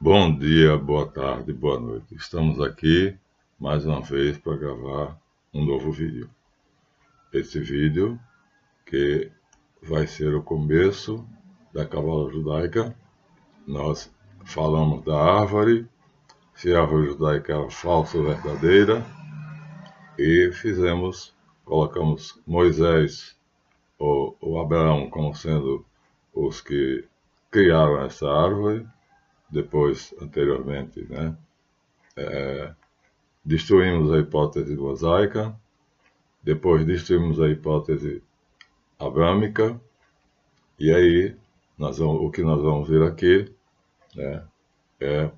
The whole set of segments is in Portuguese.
Bom dia, boa tarde, boa noite. Estamos aqui mais uma vez para gravar um novo vídeo. Esse vídeo que vai ser o começo da Cabala Judaica. Nós falamos da árvore, se a árvore judaica era falsa ou verdadeira, e colocamos Moisés ou Abraão como sendo os que criaram essa árvore. Depois, anteriormente, destruímos a hipótese mosaica, depois destruímos a hipótese abrâmica, e aí o que nós vamos ver aqui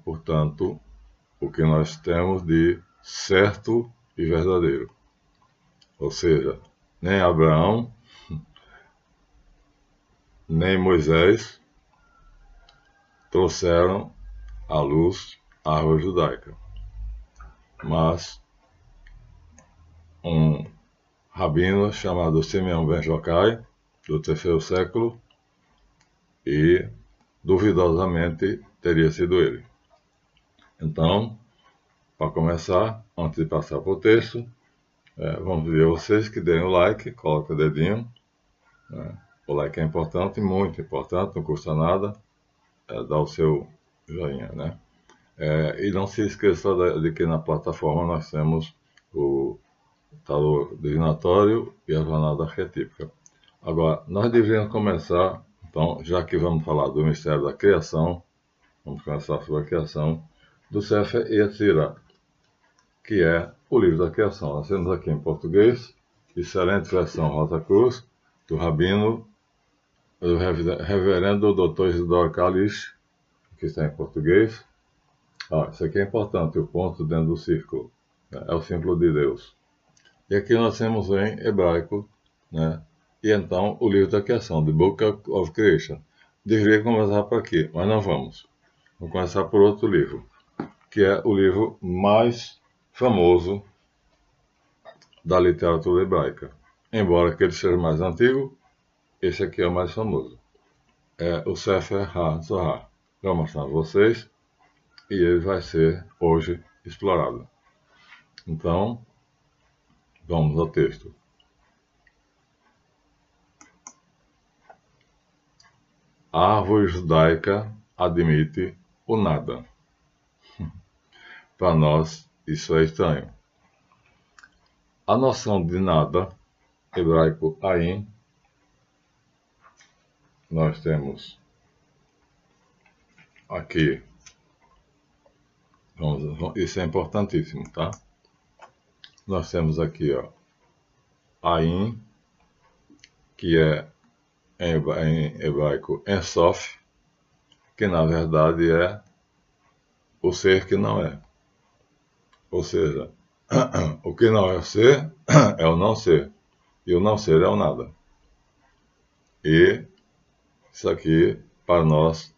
portanto, o que nós temos de certo e verdadeiro. Ou seja, nem Abraão, nem Moisés trouxeram à luz a árvore judaica, mas um rabino chamado Simeão ben Joccai, do terceiro século, e duvidosamente teria sido ele. Então, para começar, antes de passar para o texto, vamos pedir a vocês que deem o like, coloquem o dedinho. O like é importante, muito importante, não custa nada. Dá o seu joinha, e não se esqueça de que na plataforma nós temos o tarô divinatório e a jornada arquetípica. Agora, nós deveríamos começar, então, já que vamos falar do mistério da criação, vamos começar sobre a criação do Sefer Yetzirah, que é o livro da criação. Nós temos aqui em português, excelente versão Rosa Cruz, do rabino, do reverendo Dr. Isidoro Kalish, que está em português. Isso aqui é importante, o ponto dentro do círculo, é o símbolo de Deus. E aqui nós temos em hebraico, e então o livro da criação, The Book of Creation. Deveria começar por aqui, mas não vamos. Vamos começar por outro livro, que é o livro mais famoso da literatura hebraica. Embora aquele seja mais antigo, esse aqui é o mais famoso. É o Sefer HaZohar. Vou mostrar a vocês, e ele vai ser hoje explorado. Então, vamos ao texto. A árvore judaica admite o nada. Para nós, isso é estranho. A noção de nada, hebraico ain, nós temos aqui, isso é importantíssimo, tá? Nós temos aqui, ain, que é em hebraico Ensof, que na verdade é o ser que não é. Ou seja, o que não é o ser é o não ser, e o não ser é o nada. E isso aqui, para nós,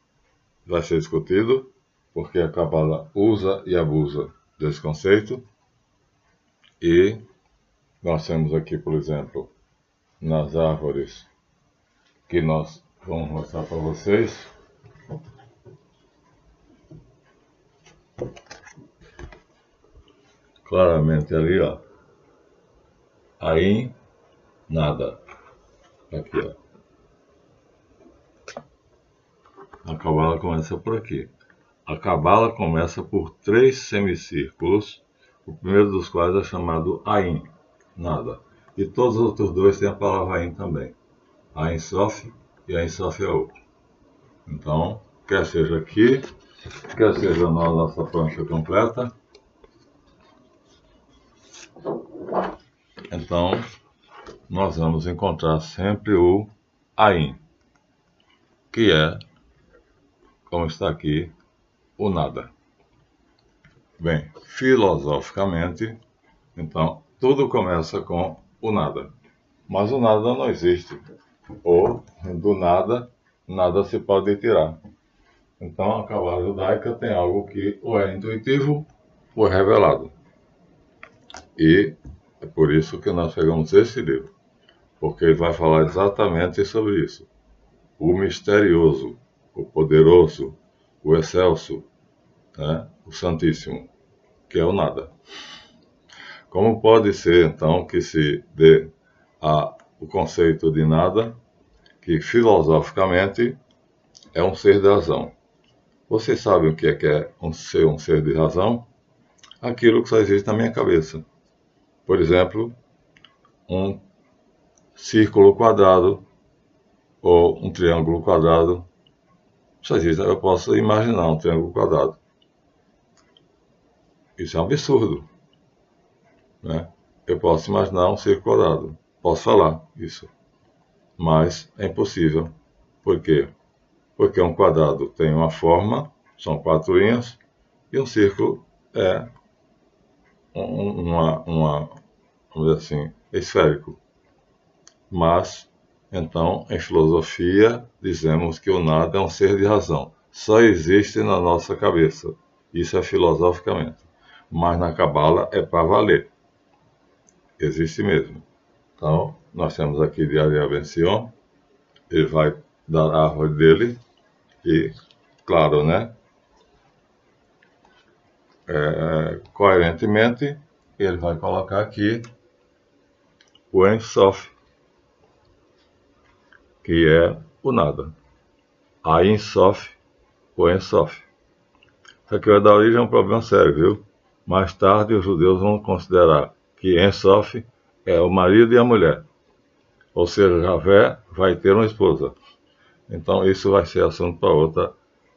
vai ser discutido, porque a Cabala usa e abusa desse conceito. E nós temos aqui, por exemplo, nas árvores que nós vamos mostrar para vocês, claramente ali, aí nada, aqui, a Cabala começa por aqui. A Cabala começa por 3 semicírculos, o primeiro dos quais é chamado Ain, nada. E todos os outros dois têm a palavra Ain também. Ain Sof e Ain Sof é outro. Então, quer seja aqui, quer seja na nossa prancha completa. Então, nós vamos encontrar sempre o Ain, que é, como está aqui, o nada. Bem, filosoficamente, então, tudo começa com o nada. Mas o nada não existe. Ou, do nada, nada se pode tirar. Então, a Cabala judaica tem algo que ou é intuitivo ou é revelado. E é por isso que nós pegamos esse livro. Porque ele vai falar exatamente sobre isso. O misterioso, o poderoso, o excelso, né, o Santíssimo, que é o nada. Como pode ser, então, que se dê o conceito de nada, que filosoficamente é um ser de razão? Vocês sabem o que é um ser de razão? Aquilo que só existe na minha cabeça. Por exemplo, um círculo quadrado ou um triângulo quadrado. Só existe, eu posso imaginar um triângulo quadrado. Isso é um absurdo, né? Eu posso imaginar um círculo quadrado. Posso falar isso. Mas é impossível. Por quê? Porque um quadrado tem uma forma, são 4 linhas, e um círculo é vamos dizer assim, esférico. Mas, então, em filosofia, dizemos que o nada é um ser de razão. Só existe na nossa cabeça. Isso é filosoficamente. Mas na Cabala é para valer. Existe mesmo. Então, nós temos aqui de Ariel Ben Sion. Ele vai dar a árvore dele. E, claro, né? Coerentemente, ele vai colocar aqui o Ein Sof, que é o nada. A Ein Sof, o Ein Sof. Isso aqui vai dar origem a um problema sério, viu? Mais tarde, os judeus vão considerar que Ein Sof é o marido e a mulher. Ou seja, Javé vai ter uma esposa. Então, isso vai ser assunto para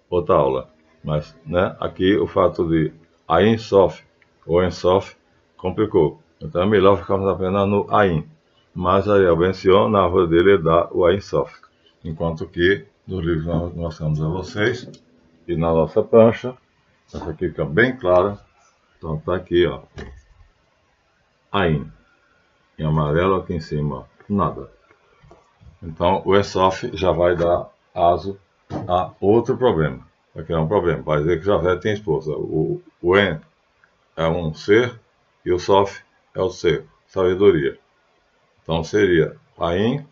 outra aula. Mas, né, aqui o fato de Ain Sof ou En Sof complicou. Então, é melhor ficarmos apenas no Ain. Mas Ariel Ben Sion, na árvore dele, dá o Ain Sof. Enquanto que, nos livros que nós mostramos a vocês, e na nossa prancha, essa aqui fica bem clara. Então, está aqui, ó. Ain. Em amarelo aqui em cima, nada. Então, o ESOF já vai dar aso a outro problema. Aqui é um problema. Vai dizer que Javé tem esposa. O En é um ser e o Sof é o ser, sabedoria. Então, seria Ain,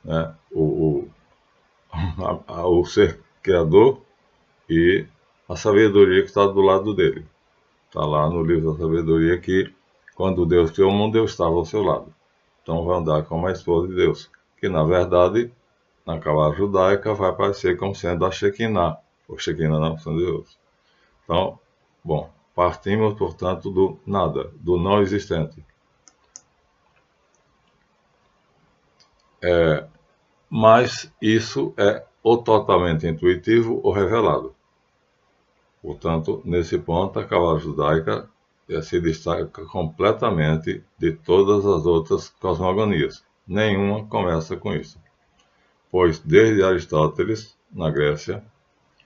né, o ser criador e a sabedoria que está do lado dele. Está lá no livro da sabedoria que, quando Deus criou o mundo, Deus estava ao seu lado. Então, vai andar como a esposa de Deus, que, na verdade, na Cabala judaica, vai aparecer como sendo a Shekinah, ou Shekinah na função de Deus. Então, bom, partimos, portanto, do nada, do não existente. Mas isso é ou totalmente intuitivo ou revelado. Portanto, nesse ponto, a Cabala judaica se destaca completamente de todas as outras cosmogonias. Nenhuma começa com isso. Pois, desde Aristóteles, na Grécia,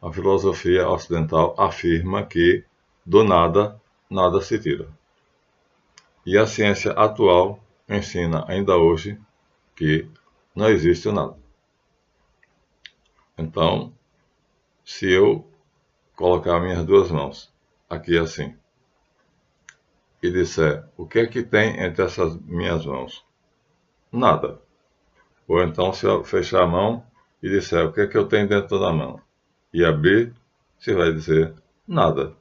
a filosofia ocidental afirma que, do nada, nada se tira. E a ciência atual ensina ainda hoje que não existe o nada. Então, se eu colocar minhas duas mãos aqui assim, e disser, o que é que tem entre essas minhas mãos? Nada. Ou então, se eu fechar a mão e disser, o que é que eu tenho dentro da mão? E abrir, você vai dizer, nada.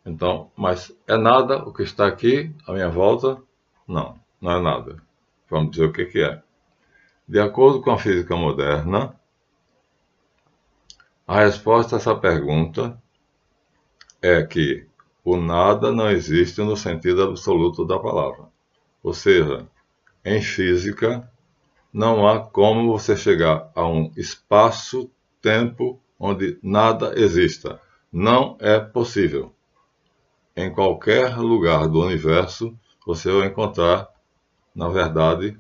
Então, mas é nada o que está aqui à minha volta? Não, não é nada. Vamos dizer o que é. De acordo com a física moderna, a resposta a essa pergunta é que o nada não existe no sentido absoluto da palavra. Ou seja, em física, não há como você chegar a um espaço-tempo onde nada exista. Não é possível. Em qualquer lugar do universo, você vai encontrar, na verdade,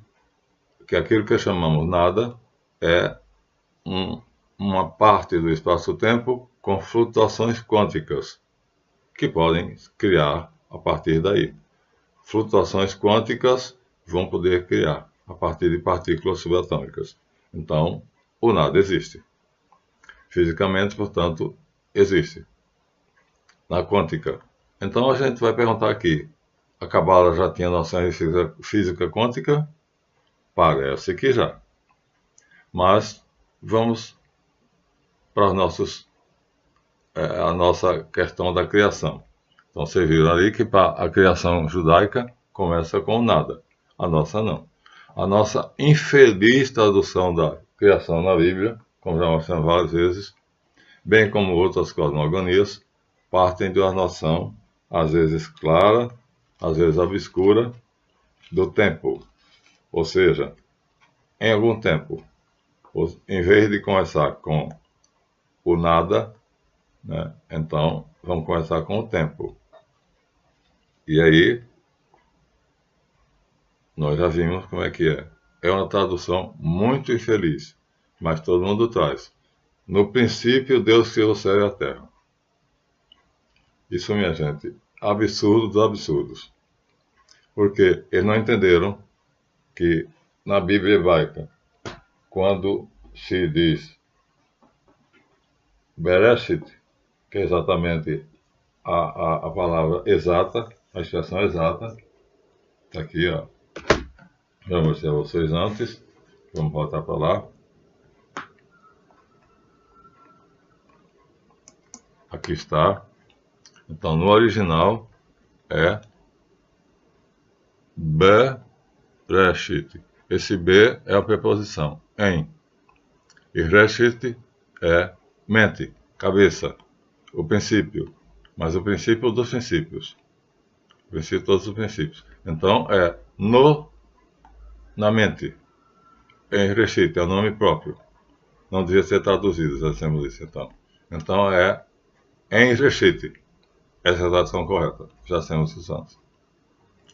que aquilo que chamamos nada é uma parte do espaço-tempo com flutuações quânticas, que podem criar a partir daí. Flutuações quânticas vão poder criar a partir de partículas subatômicas. Então, o nada existe. Fisicamente, portanto, existe. Na quântica. Então, a gente vai perguntar aqui, a Cabala já tinha noção de física quântica? Parece que já. Mas, vamos para os nossos a nossa questão da criação. Então vocês viram ali que a criação judaica começa com nada. A nossa não. A nossa infeliz tradução da criação na Bíblia, como já mostramos várias vezes, bem como outras cosmogonias, partem de uma noção, às vezes clara, às vezes obscura, do tempo. Ou seja, em algum tempo, em vez de começar com o nada, né, então vamos começar com o tempo. E aí, nós já vimos como é que é. É uma tradução muito infeliz, mas todo mundo traz. No princípio, Deus criou o céu e a terra. Isso, minha gente, absurdo dos absurdos. Porque eles não entenderam que na Bíblia hebraica, quando se diz Bereshit, que é exatamente a palavra exata, a expressão exata, está aqui, ó. Já mostrei a vocês antes. Vamos voltar para lá. Aqui está. Então, no original é Bereshit. Esse B é a preposição em. E Reshit é mente, cabeça, o princípio. Mas o princípio dos princípios. O princípio de todos os princípios. Então, é na mente. Em Reshit, é o nome próprio. Não devia ser traduzido, já dissemos isso então. Então, é em Reshit. Essa é a tradução correta. Já dissemos isso antes.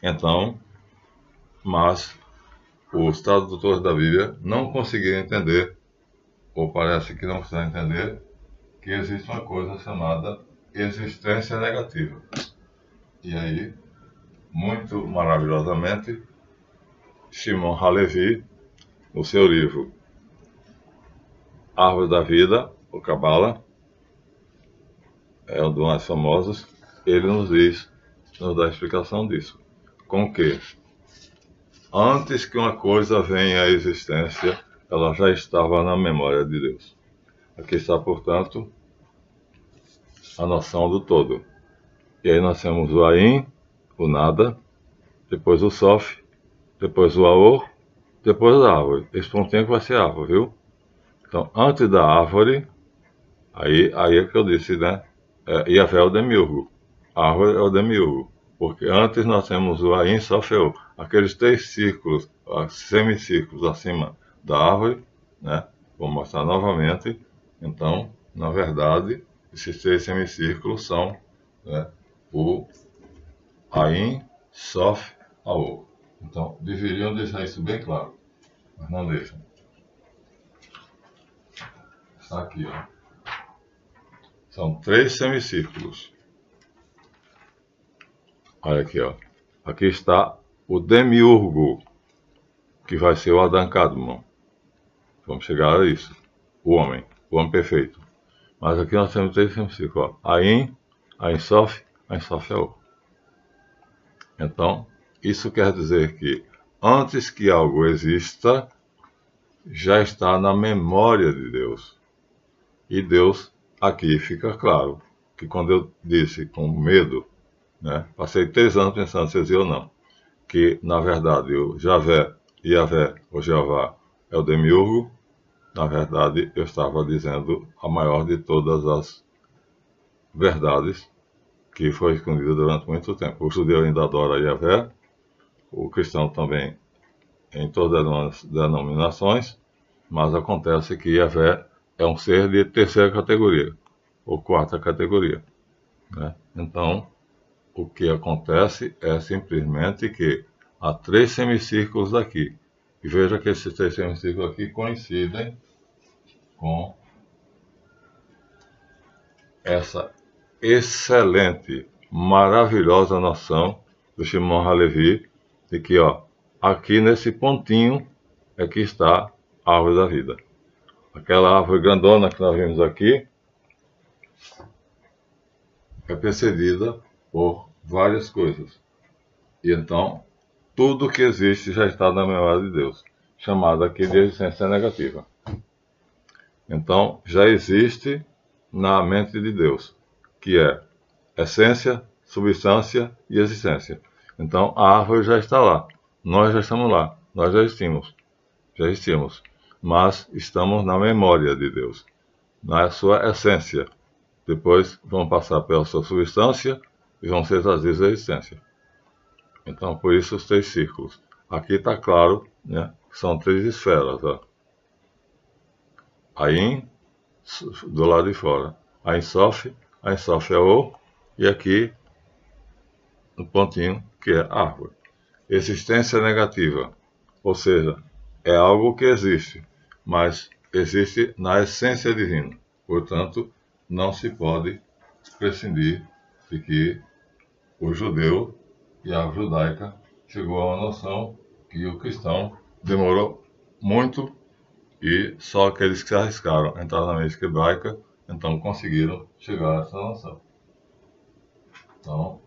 Então, mas os tradutores da Bíblia não conseguiram entender, ou parece que não precisam entender, que existe uma coisa chamada existência negativa. E aí, muito maravilhosamente, Shimon HaLevi, no seu livro Árvore da Vida, o Cabala, é um dos mais famosos, ele nos dá a explicação disso. Com que, antes que uma coisa venha à existência, ela já estava na memória de Deus. Aqui está, portanto, a noção do todo. E aí nós temos o Ain, o nada, depois o Sof, depois o Aor, depois a árvore. Esse pontinho que vai ser árvore, viu? Então, antes da árvore, aí é que eu disse, né? Iavé é o demiurgo. A árvore é o demiurgo. Porque antes nós temos o Ain, Sof e Aor. Aqueles 3 círculos, semicírculos acima da árvore, né? Vou mostrar novamente. Então, na verdade, esses 3 semicírculos são, né, o Ain, Sof, Aor. Então, deveriam deixar isso bem claro, mas não deixam. Está aqui, ó. São 3 semicírculos. Olha aqui, ó. Aqui está o demiurgo, que vai ser o Adam Kadmon. Vamos chegar a isso. O homem perfeito. Mas aqui nós temos 3 semicírculos, ó. Ain, Ain Sof, Aor. Então, isso quer dizer que antes que algo exista, já está na memória de Deus. E Deus, aqui fica claro, que quando eu disse com medo, né, passei 3 anos pensando se eu ou não, que na verdade o Iavé, ou Jeová, é o demiurgo, na verdade eu estava dizendo a maior de todas as verdades que foi escondida durante muito tempo. O judeu ainda adora Iavé, o cristão também, em todas as denominações, mas acontece que Iavé é um ser de 3ª categoria, ou 4ª categoria, né? Então, o que acontece é simplesmente que há 3 semicírculos aqui. E veja que esses 3 semicírculos aqui coincidem com essa excelente, maravilhosa noção do Shimon HaLevi de que, ó, aqui nesse pontinho é que está a árvore da vida. Aquela árvore grandona que nós vimos aqui é precedida por várias coisas. E então, tudo que existe já está na memória de Deus, chamada aqui de existência negativa. Então, já existe na mente de Deus, que é essência, substância e existência. Então a árvore já está lá, nós já estamos lá, nós já existimos, mas estamos na memória de Deus, na sua essência. Depois vão passar pela sua substância e vão ser trazidos à existência. Então, por isso os 3 círculos. Aqui está claro, né? São 3 esferas. Ó. Ain, do lado de fora. Ain Sof é o, e aqui no pontinho, que é árvore. Existência negativa, ou seja, é algo que existe, mas existe na essência divina. Portanto, não se pode prescindir de que o judeu e a judaica chegou a uma noção que o cristão demorou muito e só aqueles que se arriscaram a entrar na mística hebraica então conseguiram chegar a essa noção. Então,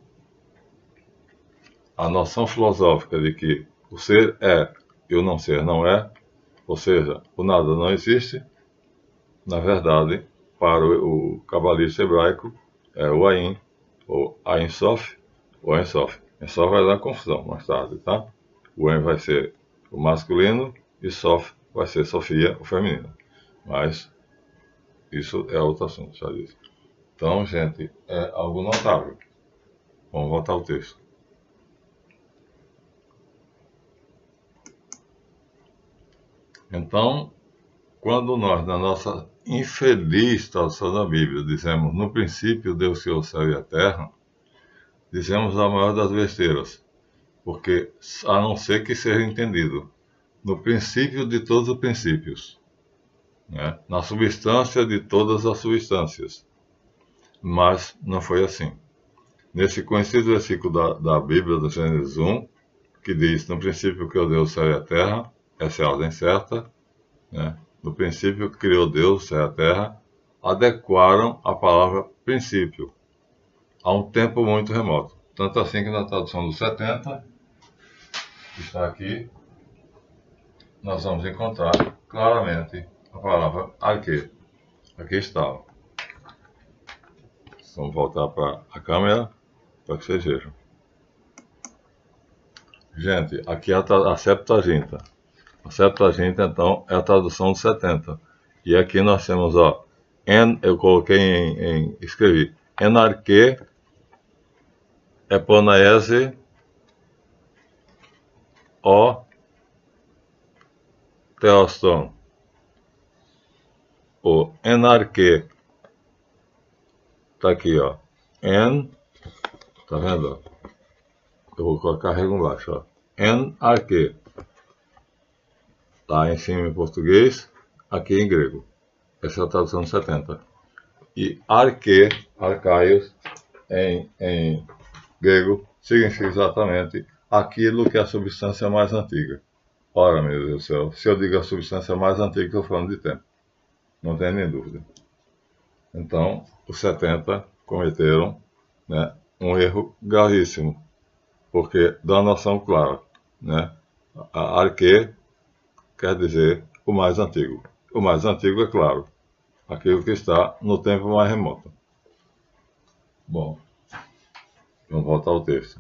a noção filosófica de que o ser é e o não ser não é, ou seja, o nada não existe, na verdade, para o cabalista hebraico, é o Ain, ou Ain Sof, ou Ein Sof. Ein Sof vai dar confusão mais tarde, tá? O Ein vai ser o masculino e Sof vai ser Sofia, o feminino. Mas isso é outro assunto, já disse. Então, gente, é algo notável. Vamos voltar ao texto. Então, quando nós, na nossa infeliz tradução da Bíblia, dizemos no princípio Deus criou o céu e a terra, dizemos a maior das besteiras, porque a não ser que seja entendido no princípio de todos os princípios, né? Na substância de todas as substâncias. Mas não foi assim. Nesse conhecido versículo da Bíblia, do Gênesis 1, que diz, no princípio criou Deus o céu e a terra, essa é a ordem certa, né? No princípio criou Deus o céu e a terra, adequaram a palavra princípio a um tempo muito remoto. Tanto assim que na tradução do 70, que está aqui, nós vamos encontrar claramente a palavra arquê. Aqui está. Vamos voltar para a câmera para que vocês vejam. Gente, aqui é a Septuaginta. A Septuaginta, então, é a tradução do 70. E aqui nós temos, ó, eu coloquei escrevi, enarque, eponaese, o teoston. O enarque, tá aqui, ó, tá vendo? Eu vou colocar rego embaixo, ó, enarque. Lá em cima em português, aqui em grego. Essa é a tradução 70. E arque, arcaios, em grego, significa exatamente aquilo que é a substância mais antiga. Ora, meu Deus do céu, se eu digo a substância mais antiga, estou falando de tempo. Não tem nem dúvida. Então, os 70 cometeram, né, um erro gravíssimo, porque dá uma noção clara, né? A arque quer dizer o mais antigo. O mais antigo, é claro, aquilo que está no tempo mais remoto. Bom, vamos voltar ao texto.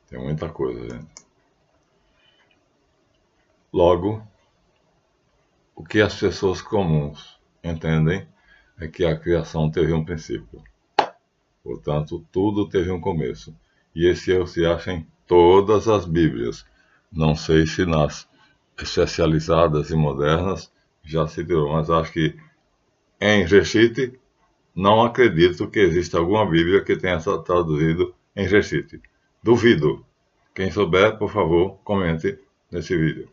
Tem muita coisa, gente. Logo, o que as pessoas comuns entendem é que a criação teve um princípio. Portanto, tudo teve um começo. E esse erro se acha em todas as Bíblias. Não sei se nas especializadas e modernas já se tirou, mas acho que em Reshit, não acredito que exista alguma Bíblia que tenha traduzido em Reshit. Duvido. Quem souber, por favor, comente nesse vídeo.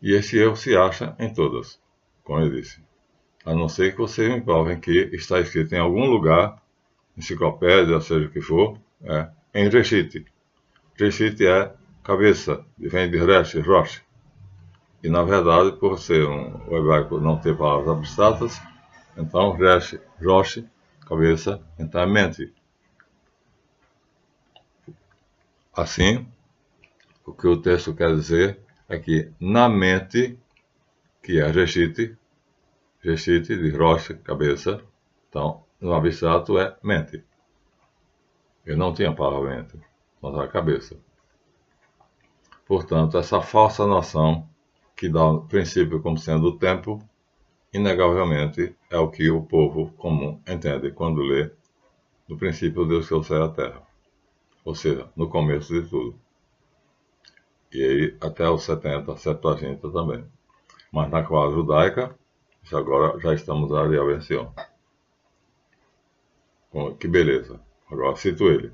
E esse erro se acha em todas, como eu disse. A não ser que vocês me provem que está escrito em algum lugar, enciclopédia, seja o que for, em Reshit. Reshit é cabeça, vem de Resh, Rosh. E na verdade, por ser o hebraico não ter palavras abstratas, então Resh, Rosh, cabeça, então é mente. Assim, o que o texto quer dizer é que na mente, que é Reshit Reshit de Rosh, cabeça. Então, no abstrato é mente. Ele não tinha a palavra mente, mas a cabeça. Portanto, essa falsa noção que dá o princípio como sendo o tempo, inegavelmente é o que o povo comum entende quando lê no princípio Deus criou o céu e a terra. Ou seja, no começo de tudo. E aí até os 70, Septuaginta também. Mas na quadra judaica, agora já estamos na Ariel Ben-Sion. Que beleza. Agora cito ele.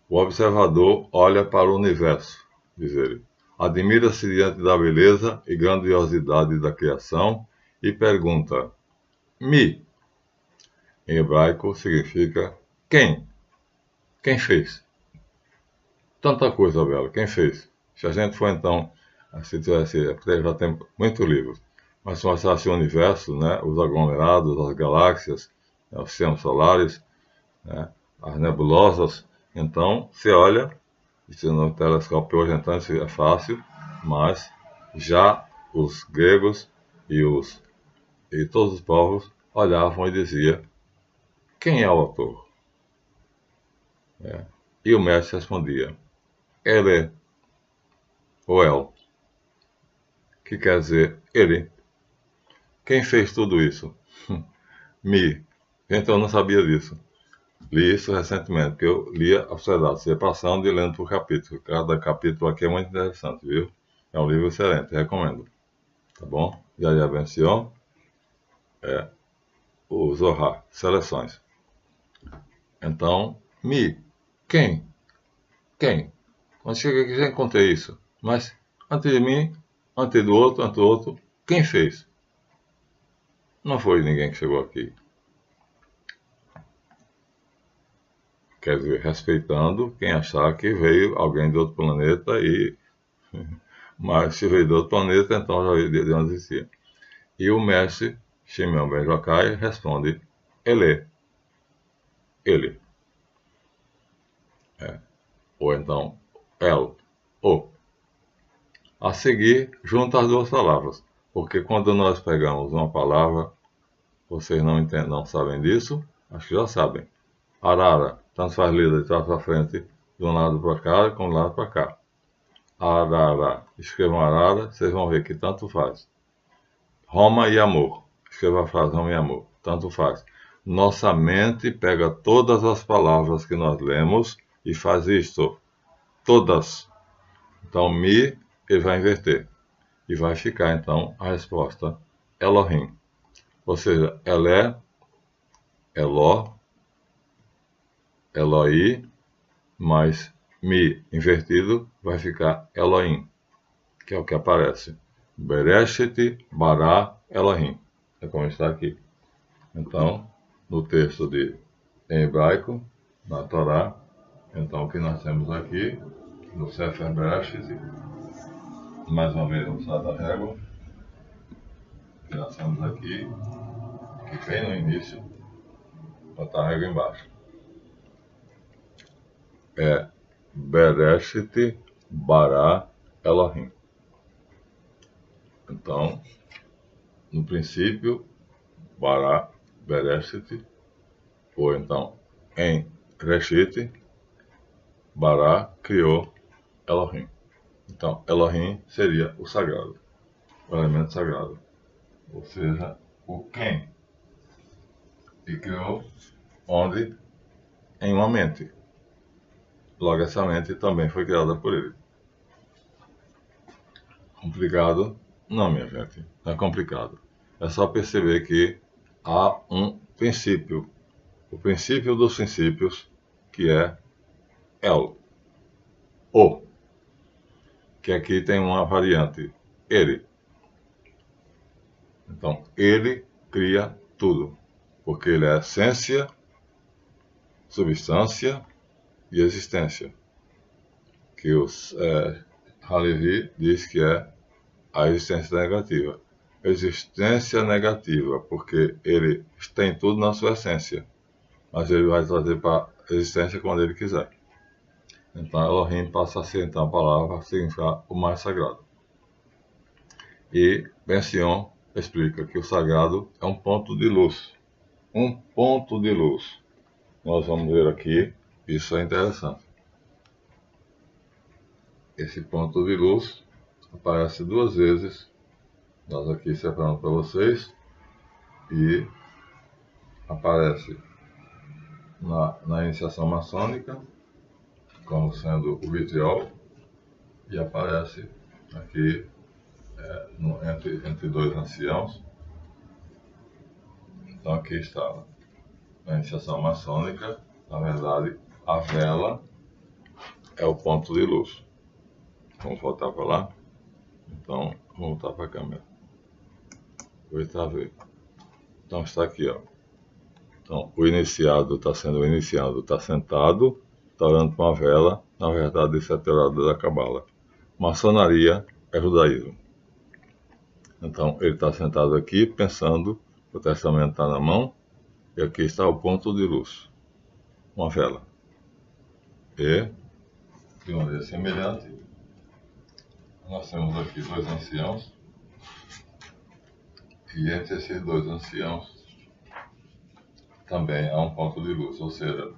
O observador olha para o universo, diz ele. Admira-se diante da beleza e grandiosidade da criação e pergunta: Mi, em hebraico, significa quem? Quem fez? Tanta coisa bela, quem fez? Se a gente for então, se tivesse, já tem muitos livros, mas se mostrasse o universo, né, os aglomerados, as galáxias, né, os sistemas solares, né, as nebulosas, então você olha, isso no telescópio hoje então isso é fácil, mas já os gregos e todos os povos olhavam e diziam: quem é o autor? E o mestre respondia: ele, ou el, que quer dizer ele. Quem fez tudo isso? Mi. Então eu não sabia disso. Li isso recentemente, porque eu lia a Sociedade, você ia passando e lendo por capítulo. Cada capítulo aqui é muito interessante, viu? É um livro excelente, recomendo. Tá bom? Yahya Ben-Sion é o Zohar, seleções. Então, Mi. Quem? Quem? Quando chega aqui já encontrei isso. Mas antes de mim, antes do outro, quem fez? Não foi ninguém que chegou aqui. Quer dizer, respeitando quem achar que veio alguém de outro planeta mas se veio de outro planeta, então já veio de onde existia. E o mestre, Shimon Ben Yochai, responde: ele. Ou então, el, o. A seguir, junta as duas palavras, porque quando nós pegamos uma palavra, vocês não sabem disso, acho que já sabem. Arara, tanto faz lida de trás para frente, de um lado para cá, como do lado para cá. Arara, escrevam arara, vocês vão ver que tanto faz. Roma e amor, escreva a frase Roma e amor, tanto faz. Nossa mente pega todas as palavras que nós lemos e faz isto, todas. Então, mi, ele vai inverter. E vai ficar, então, a resposta Elohim. Ou seja, Elé, Eló, Eloi, mais mi invertido, vai ficar Elohim, que é o que aparece. Bereshit bara Elohim. É como está aqui. Então, no texto em hebraico, na Torá, então o que nós temos aqui, no Sefer Bereshit, mais uma vez no Sá da Régua, o que nós temos aqui, que vem no início, botar a régua embaixo. É Bereshit bara Elohim. Então, no princípio, bara Bereshit, ou então em Reshit, bara criou Elohim. Então, Elohim seria o sagrado, o elemento sagrado, ou seja, o quem. E criou onde? Em uma mente. Logo, essa mente também foi criada por ele. Complicado? Não, minha gente, não é complicado. É só perceber que há um princípio, o princípio dos princípios, que é El, o, que aqui tem uma variante, ele. Então, ele cria tudo, porque ele é essência, substância e existência, que Halevi diz que é a existência negativa. Existência negativa, porque ele tem tudo na sua essência, mas ele vai trazer para a existência quando ele quiser. Então, Elohim passa a ser, então, a palavra a significar o mais sagrado. E Ben-Sion explica que o sagrado é um ponto de luz. Um ponto de luz. Nós vamos ver aqui, isso é interessante. Esse ponto de luz aparece 2 vezes. Nós aqui separamos para vocês. E aparece na iniciação maçônica, como sendo o vitriol, e aparece aqui entre 2 anciãos. Então aqui está na iniciação maçônica, na verdade, a vela é o ponto de luz. Vamos voltar para lá? Então, vamos voltar para a câmera. Vou estar vendo. Então está aqui, ó. Então, o iniciado está sentado, está olhando para uma vela. Na verdade, isso é a teoria da Cabala. Maçonaria é judaísmo. Então, ele está sentado aqui, pensando, o testamento está na mão, e aqui está o ponto de luz, uma vela. E, de maneira semelhante, nós temos aqui 2 anciãos, e entre esses 2 anciãos também há um ponto de luz, ou seja,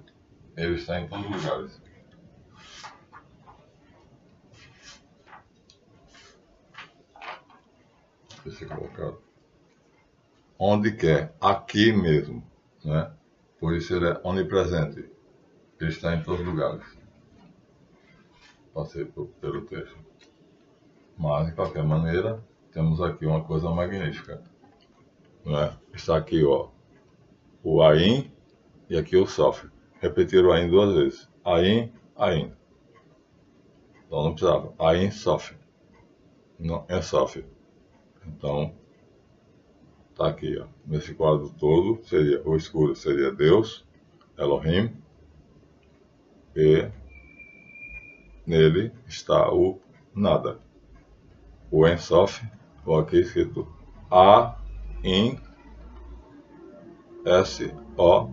ele está em todos os lugares. Deixa eu colocar. Onde quer, aqui mesmo, né? Por isso ele é onipresente. Ele está em todos os lugares. Passei pelo texto. Mas, de qualquer maneira, temos aqui uma coisa magnífica, né? Está aqui, ó, o Ain e aqui o Sof. Repetir o Ain 2 vezes. Ain, Ain. Então não precisava. Ain, Sof. Não, é Sof. Então, tá aqui, ó. Nesse quadro todo, o escuro seria Deus, Elohim, e nele está o nada. O Ensof, ou aqui escrito A-In S-O-S-O-F.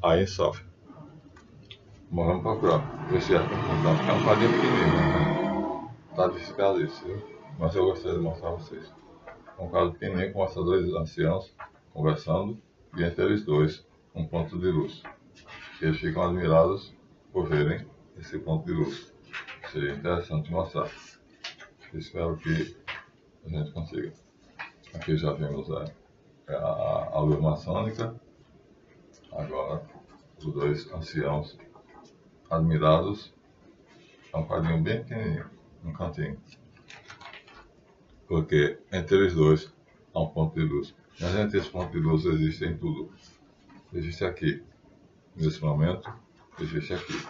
A-In-Sof. Mas vamos procurar. Ver se é um quadrinho pequenininho, né? Tá difícil isso, viu? Mas eu gostaria de mostrar a vocês. Um quadro pequenininho que mostra 2 anciãos conversando, e entre eles 2 um ponto de luz. E eles ficam admirados por verem esse ponto de luz. Seria interessante mostrar. Espero que a gente consiga. Aqui já vimos a luz maçônica. Agora, os 2 anciãos admirados. É um quadrinho bem pequenininho, um cantinho. Porque entre eles 2 há um ponto de luz. Mas entre esse ponto de luz existe em tudo. Existe aqui. Nesse momento, existe aqui.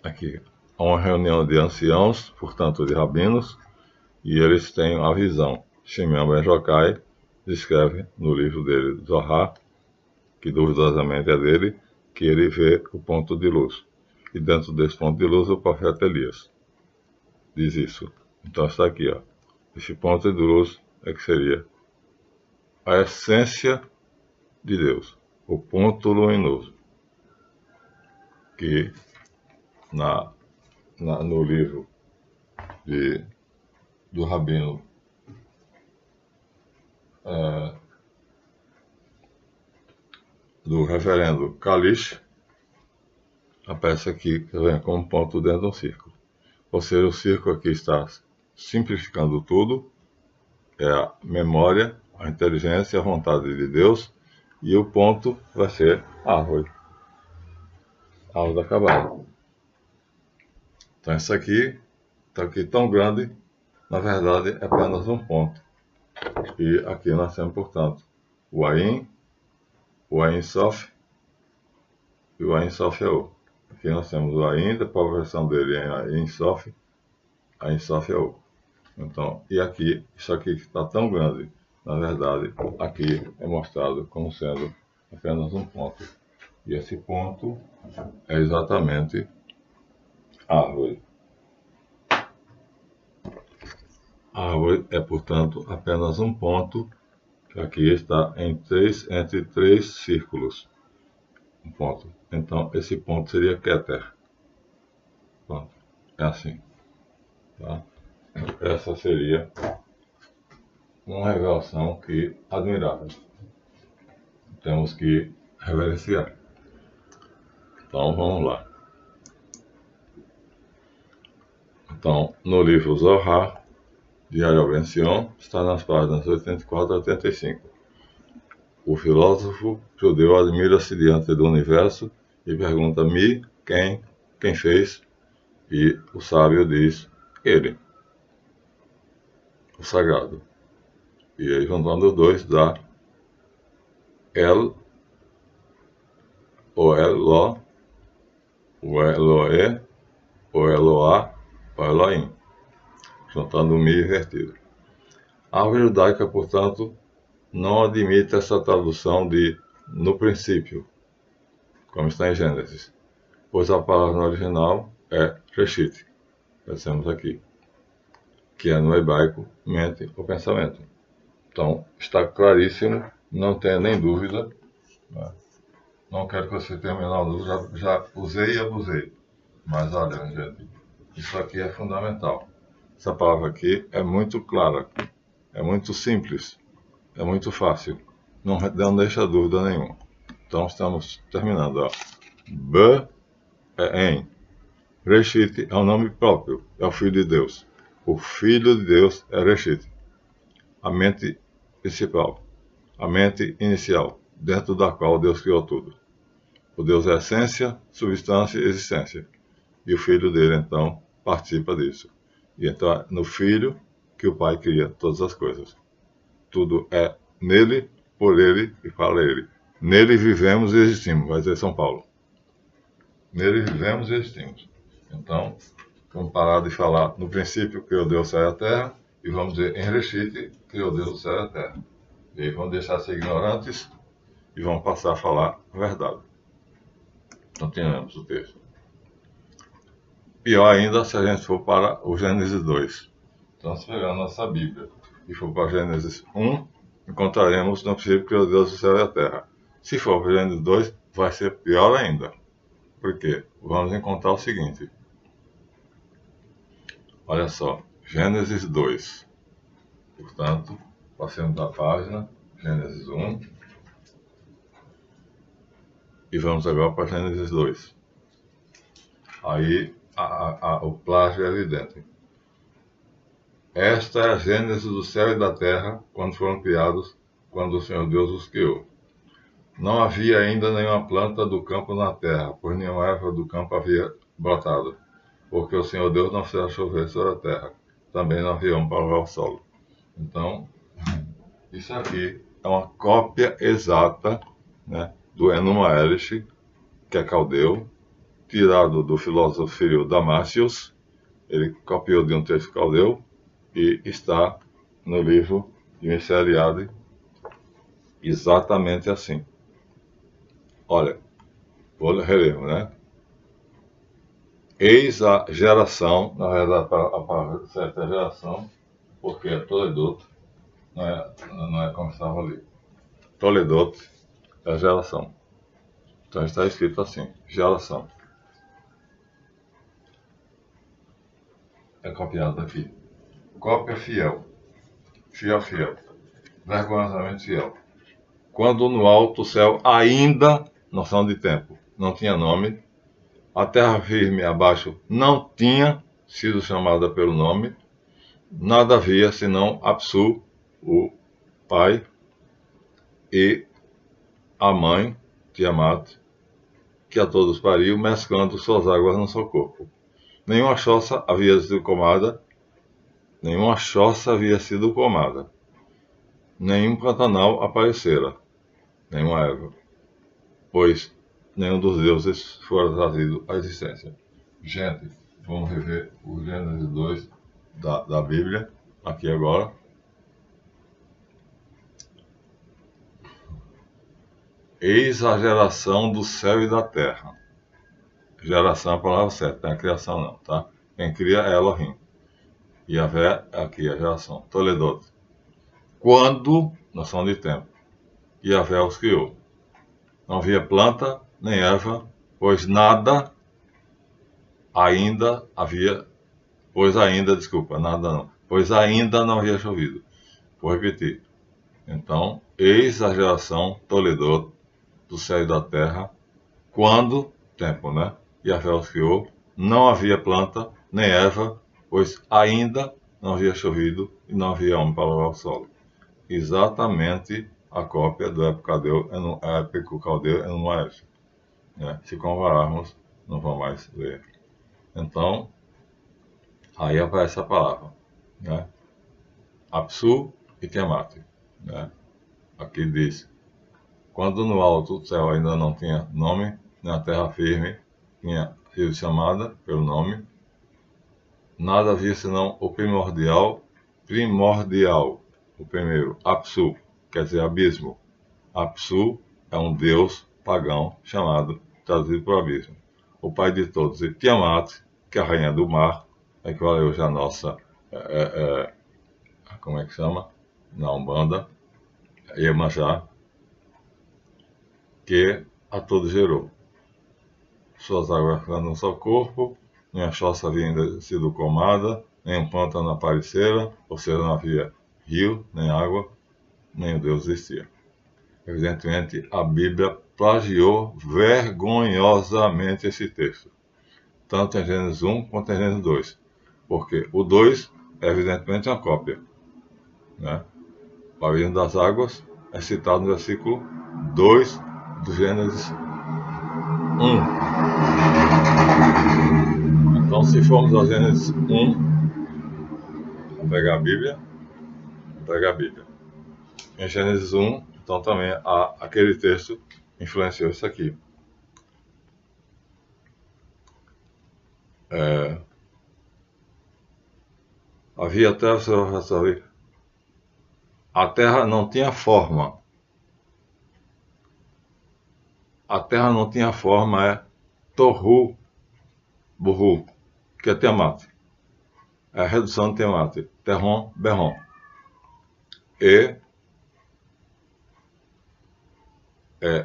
Aqui. Há uma reunião de anciãos, portanto de rabinos, e eles têm a visão. Shimon Ben Yochai descreve no livro dele, Zohar, que duvidosamente é dele, que ele vê o ponto de luz. E dentro desse ponto de luz, o profeta Elias diz isso. Então está aqui, ó. Esse ponto de luz é que seria a essência de Deus, o ponto luminoso, que no livro do Rabino do reverendo Kalish, aparece aqui que vem como ponto dentro de um círculo. Ou seja, o círculo aqui está simplificando tudo, é a memória, a inteligência, a vontade de Deus, e o ponto vai ser a árvore da Cabala. Então isso aqui está aqui tão grande, na verdade é apenas um ponto. E aqui nós temos, portanto, o Ain Sof e o Ain Sof é o. Aqui nós temos o Ain, depois a versão dele é Ain Sof é o. Então, e aqui, isso aqui que está tão grande, na verdade, aqui é mostrado como sendo apenas um ponto. E esse ponto é exatamente a árvore. A árvore é, portanto, apenas um ponto, que aqui está entre 3 círculos. Um ponto. Então, esse ponto seria Keter. Pronto. É assim. Tá? Essa seria uma revelação que admirável. Temos que reverenciar. Então vamos lá. Então, no livro Zohar, Diário ao Ben Sion, está nas páginas 84 a 85. O filósofo judeu admira-se diante do universo e pergunta-me quem fez, e o sábio diz, ele, o sagrado. E aí, juntando os dois, dá El, o Elo, o Eloé, o Eloá, o Elohim, juntando o mi invertido. A árvore judaica, portanto, não admite essa tradução de no princípio, como está em Gênesis, pois a palavra no original é Reshit, pensamos aqui, que é no hebraico mente ou pensamento. Então, está claríssimo, não tenha nem dúvida, né? Não quero que você tenha a menor dúvida, já usei e abusei, mas olha, gente, isso aqui é fundamental. Essa palavra aqui é muito clara, é muito simples, é muito fácil, não deixa dúvida nenhuma. Então, estamos terminando, ó. B é em. Reshit é o nome próprio, é o Filho de Deus. O Filho de Deus é Reshit, a mente principal, a mente inicial, dentro da qual Deus criou tudo. O Deus é essência, substância e existência. E o Filho dele, então, participa disso. E então é no Filho que o Pai cria todas as coisas. Tudo é nele, por ele e para ele. Nele vivemos e existimos, vai dizer São Paulo. Nele vivemos e existimos. Então, vamos parar de falar no princípio criou Deus o céu e a terra, e vamos dizer em Reshit criou Deus o céu e a terra. E aí vamos deixar de ser ignorantes e vamos passar a falar a verdade. Continuamos o texto. Pior ainda se a gente for para o Gênesis 2. Então, se pegar a nossa Bíblia e for para Gênesis 1, encontraremos no princípio criou Deus o céu e a terra. Se for para Gênesis 2, vai ser pior ainda. Por quê? Vamos encontrar o seguinte. Olha só, Gênesis 2. Portanto, passemos da página, Gênesis 1. E vamos agora para Gênesis 2. Aí o plágio é evidente. Esta é a Gênesis do céu e da terra, quando foram criados, quando o Senhor Deus os criou. Não havia ainda nenhuma planta do campo na terra, pois nenhuma erva do campo havia brotado, porque o Senhor Deus não fez chover sobre a terra. Também não havia para lavar o solo. Então, isso aqui é uma cópia exata, né, do Enuma Elish, que é caldeu, tirado do filósofo sírio Damácios. Ele copiou de um texto caldeu e está no livro de Misseriade exatamente assim. Olha, vou reler, né? Eis a geração, na verdade a palavra certa é geração, porque é Toledot, não é como estava ali. Toledot é a geração. Então está escrito assim, geração. É copiado aqui. Cópia fiel. Fiel. Vergonhosamente fiel. Quando no alto céu ainda, noção de tempo, não tinha nome, a terra firme abaixo não tinha sido chamada pelo nome, nada havia senão Apsu, o pai, e a mãe, Tiamat, que a todos pariu, mesclando suas águas no seu corpo. Nenhuma choça havia sido comada, nenhum pantanal aparecera, nenhuma erva, pois nenhum dos deuses fora trazido à existência. Gente, vamos rever o Gênesis 2 da Bíblia, aqui agora. Eis a geração do céu e da terra. Geração é a palavra certa, não é a criação não, tá? Quem cria é Elohim. E a vé aqui, a geração. Toledot. Quando, noção de tempo, e a vé os criou. Não havia planta, nem erva, pois nada ainda havia Pois ainda, desculpa, nada não. Pois ainda não havia chovido. Vou repetir. Então, eis a geração toledor do céu e da terra, quando, tempo, né? E a fé os criou, não havia planta, nem erva, pois ainda não havia chovido e não havia homem para lavar o solo. Exatamente a cópia do épico caldeu no Maestro. Né? Se compararmos, não vamos mais ler. Então, aí aparece a palavra, né? Apsu e Tiamat. Né? Aqui diz, quando no alto do céu ainda não tinha nome, na terra firme tinha sido chamada pelo nome, nada havia senão o primordial, o primeiro, Apsu, quer dizer abismo. Apsu é um deus pagão chamado, traduzido para o abismo. O pai de todos, e Tiamat, que é a rainha do mar, é que valeu hoje a nossa, como é que chama? Na Umbanda, Iemanjá, que a todos gerou. Suas águas ficando no seu corpo, nem a choça havia ainda sido comada, nem um pântano aparecera, ou seja, não havia rio, nem água, nem o Deus existia. Evidentemente, a Bíblia plagiou vergonhosamente esse texto, tanto em Gênesis 1 quanto em Gênesis 2, porque o 2 é evidentemente uma cópia. Né? O abismo das águas é citado no versículo 2 do Gênesis 1. Então, se formos ao Gênesis 1, vamos pegar a Bíblia. Em Gênesis 1, então também aquele texto influenciou isso aqui. Havia terra, a terra não tinha forma. A terra não tinha forma, é Tohu Bohu, que é Tiamat. É a redução de Tiamat, Terron, Berron. E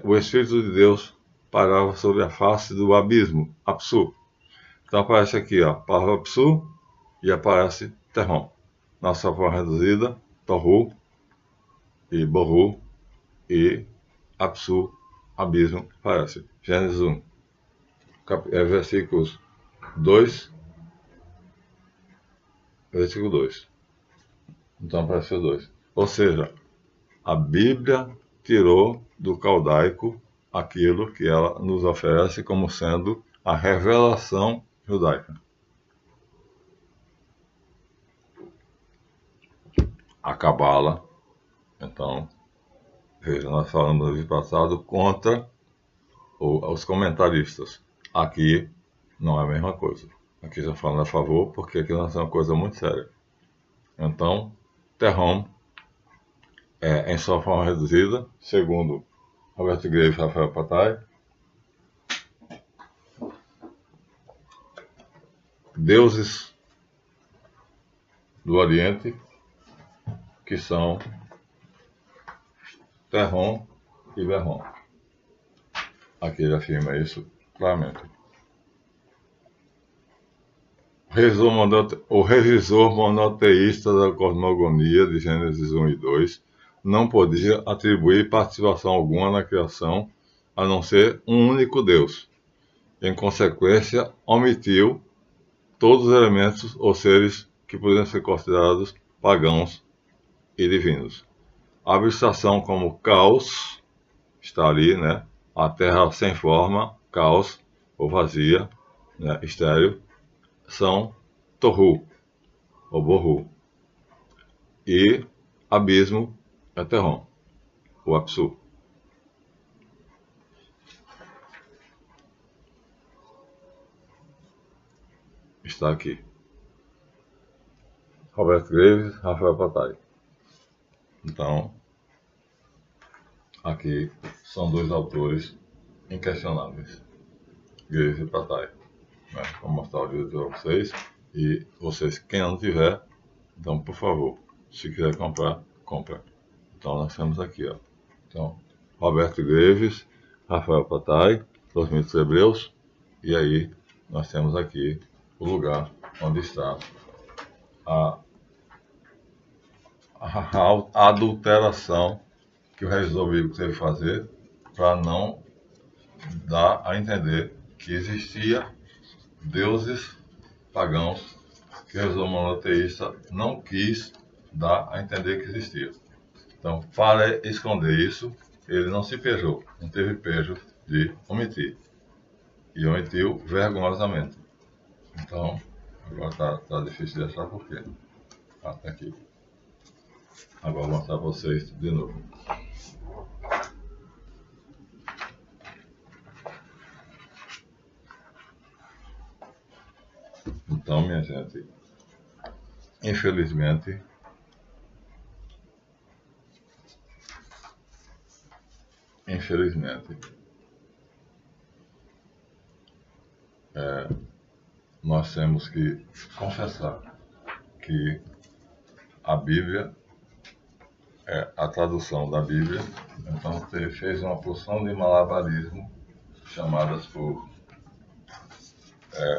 o Espírito de Deus parava sobre a face do abismo, Apsu. Então aparece aqui, ó, a palavra Apsu e aparece Terron. Na sua forma reduzida, Tohu e Bohu e Apsu, abismo, aparece. Gênesis 1, versículos 2, versículo 2. Então apareceu 2. Ou seja, a Bíblia tirou do caldaico aquilo que ela nos oferece como sendo a revelação judaica. A Cabala, então, veja, nós falamos no vídeo passado contra os comentaristas. Aqui não é a mesma coisa. Aqui já falando a favor, porque aqui nós temos uma coisa muito séria. Então, Terron, em sua forma reduzida, segundo Roberto Graves e Rafael Patai, deuses do Oriente, que são Terron e Berron. Aqui ele afirma isso claramente. O revisor monoteísta da cosmogonia de Gênesis 1 e 2 não podia atribuir participação alguma na criação, a não ser um único Deus. Em consequência, omitiu todos os elementos ou seres que poderiam ser considerados pagãos e divinos. A abstração como caos está ali, né? A terra sem forma, caos ou vazia, né? Estéril, são Tohu ou Bohu. E abismo é Terron, o Apsu. Está aqui. Roberto Graves, Rafael Patai. Então, aqui são dois autores inquestionáveis, Graves e Patai. Né? Vou mostrar o vídeo para vocês. E vocês, quem não tiver, então, por favor, se quiser comprar, compra. Então, nós temos aqui, ó. Então, Roberto Graves, Rafael Patai, Os Mitos Hebreus. E aí, nós temos aqui o lugar onde está a adulteração que o revisor bíblico teve que fazer para não dar a entender que existia deuses pagãos que o revisor monoteísta não quis dar a entender que existia. Então, para esconder isso, ele não se pejou, não teve pejo de omitir. E omitiu vergonhosamente. Então, agora tá difícil de achar por quê. Tá aqui. Agora vou mostrar para vocês de novo. Então, minha gente, infelizmente, nós temos que confessar que a Bíblia é a tradução da Bíblia. Então, fez uma porção de malabarismo chamadas por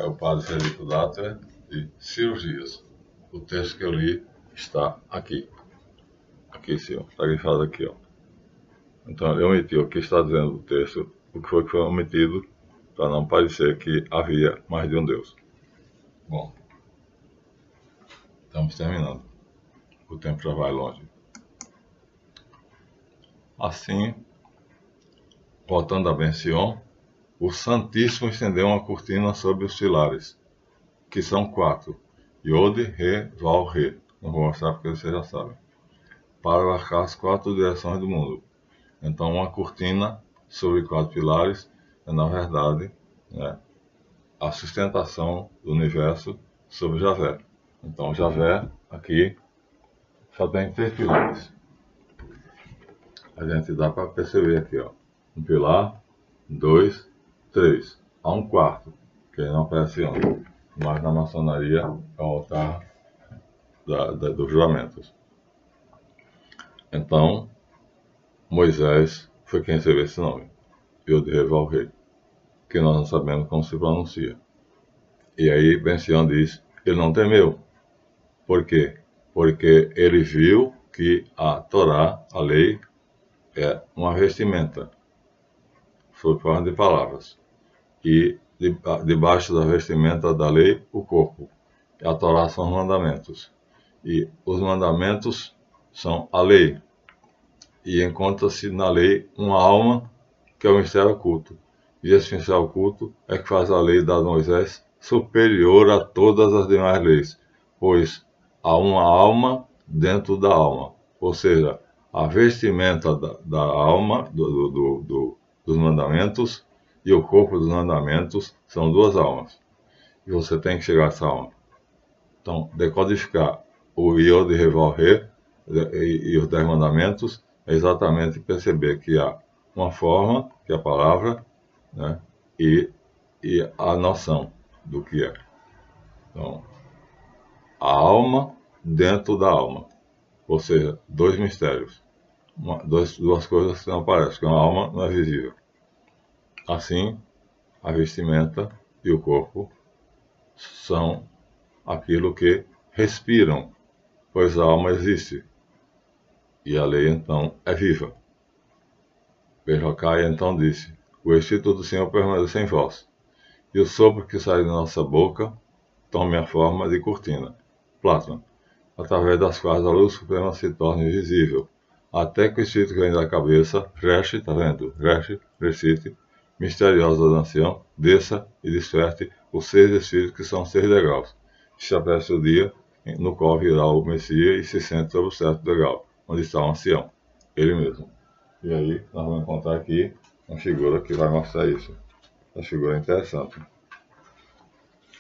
o padre Federico Datter de cirurgias. O texto que eu li está aqui. Aqui sim, está grifado aqui, ó. Então ele omitiu o que está dizendo o texto, o que foi omitido, para não parecer que havia mais de um Deus. Bom, estamos terminando. O tempo já vai longe. Assim, voltando a Ben Sion, o Santíssimo estendeu uma cortina sobre os pilares, que são 4, Yod, Re, Val, Re. Não vou mostrar porque vocês já sabem. Para abarcar as 4 direções do mundo. Então, uma cortina sobre 4 pilares é, na verdade, a sustentação do universo sobre Javé. Então, Javé, aqui, só tem 3 pilares. A gente dá para perceber aqui, ó. Um pilar, 2, 3. Há um quarto, que não aparece onde. Mas na maçonaria é o altar dos juramentos. Então, Moisés foi quem recebeu esse nome, Yod He Vav He, que nós não sabemos como se pronuncia. E aí Ben Sion diz, ele não temeu. Por quê? Porque ele viu que a Torá, a lei, é uma vestimenta, sob forma de palavras. E debaixo da vestimenta da lei, o corpo. E a Torá são os mandamentos. E os mandamentos são a lei. E encontra-se na lei uma alma, que é o mistério oculto. E esse mistério oculto é que faz a lei da Moisés superior a todas as demais leis, pois há uma alma dentro da alma. Ou seja, a vestimenta da alma, dos mandamentos, e o corpo dos mandamentos são 2 almas. E você tem que chegar a essa alma. Então, decodificar o Yod He Vav He e os 10 mandamentos é exatamente perceber que há uma forma, que é a palavra, e a noção do que é. Então, a alma dentro da alma. Ou seja, 2 mistérios. Duas coisas que não aparecem, porque uma alma não é visível. Assim, a vestimenta e o corpo são aquilo que respiram, pois a alma existe. E a lei, então, é viva. Ben Jokai, então, disse, o Espírito do Senhor permanece em vós, e o sopro que sai da nossa boca tome a forma de cortina, plasma, através das quais a luz suprema se torna invisível, até que o Espírito que vem da cabeça, Resh, está vendo? Resh, recite, misteriosa da ancião, desça e desperte os 6 Espíritos que são 6 degraus. Estabelece o dia no qual virá o Messias e se sente sobre o 7º degrau, onde está o ancião, ele mesmo. E aí, nós vamos encontrar aqui uma figura que vai mostrar isso. Essa figura é interessante.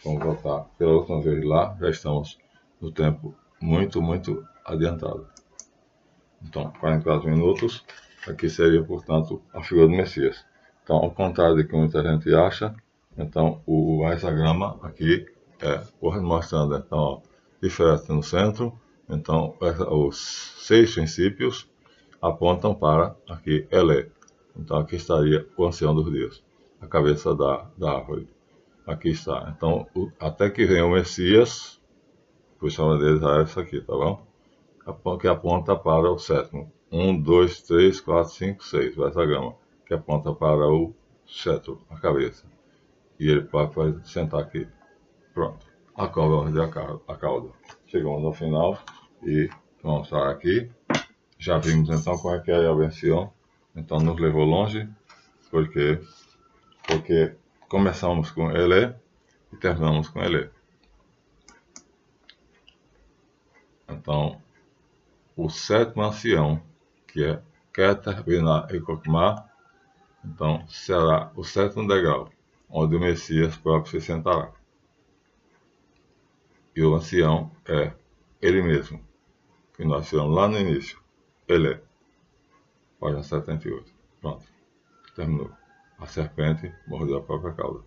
Vamos voltar pela última vez lá, já estamos no tempo muito, muito adiantado. Então, 44 minutos, aqui seria, portanto, a figura do Messias. Então, ao contrário do que muita gente acha, então o hexagrama aqui é mostrando, então, ó, diferente no centro. Então, os 6 princípios apontam para aqui Elé. Então, aqui estaria o ancião dos dias, a cabeça da árvore. Aqui está. Então, até que venha o Messias, a posição dele é essa aqui, tá bom? Que aponta para o sétimo. 1, 2, 3, 4, 5, 6, essa gama, que aponta para o cetro, a cabeça. E ele pode sentar aqui. Pronto. A cauda a cauda. Chegamos ao final e vamos estar aqui. Já vimos então como é que é a versão. Então nos levou longe, porque começamos com ele e terminamos com ele. Então, o sétimo ancião, que é Keter, Binah e Kokmah, então será o sétimo degrau, onde o Messias próprio se sentará. E o ancião é ele mesmo, que nós tiramos lá no início, ele. Página 78. Pronto, terminou. A serpente mordeu a própria cauda.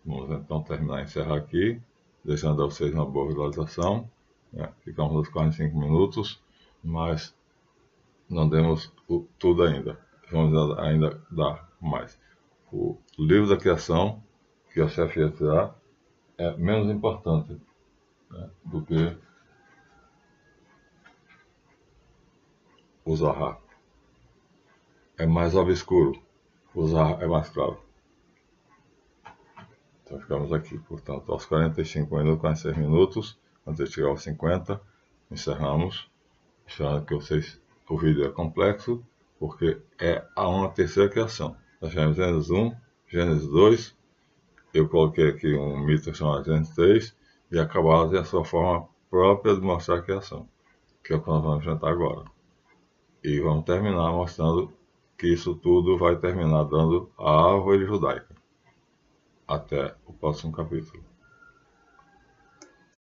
Vamos então terminar e encerrar aqui, deixando a vocês uma boa visualização. Ficamos nos 45 minutos, mas não demos tudo ainda. Vamos ainda dar mais. O livro da criação, que a chefe ia tirar, é menos importante, né, do que o Zohar. É mais obscuro, o Zohar é mais claro. Então ficamos aqui, portanto, aos 45 minutos, 46 minutos, antes de chegar aos 50, encerramos, esperando que vocês, o vídeo é complexo, porque é uma terceira criação. Nós tivemos Gênesis 1, Gênesis 2, eu coloquei aqui um mito chamado Gênesis 3, e a Cabala tem a sua forma própria de mostrar a criação, que é o que nós vamos enfrentar agora. E vamos terminar mostrando que isso tudo vai terminar dando a árvore judaica. Até o próximo capítulo.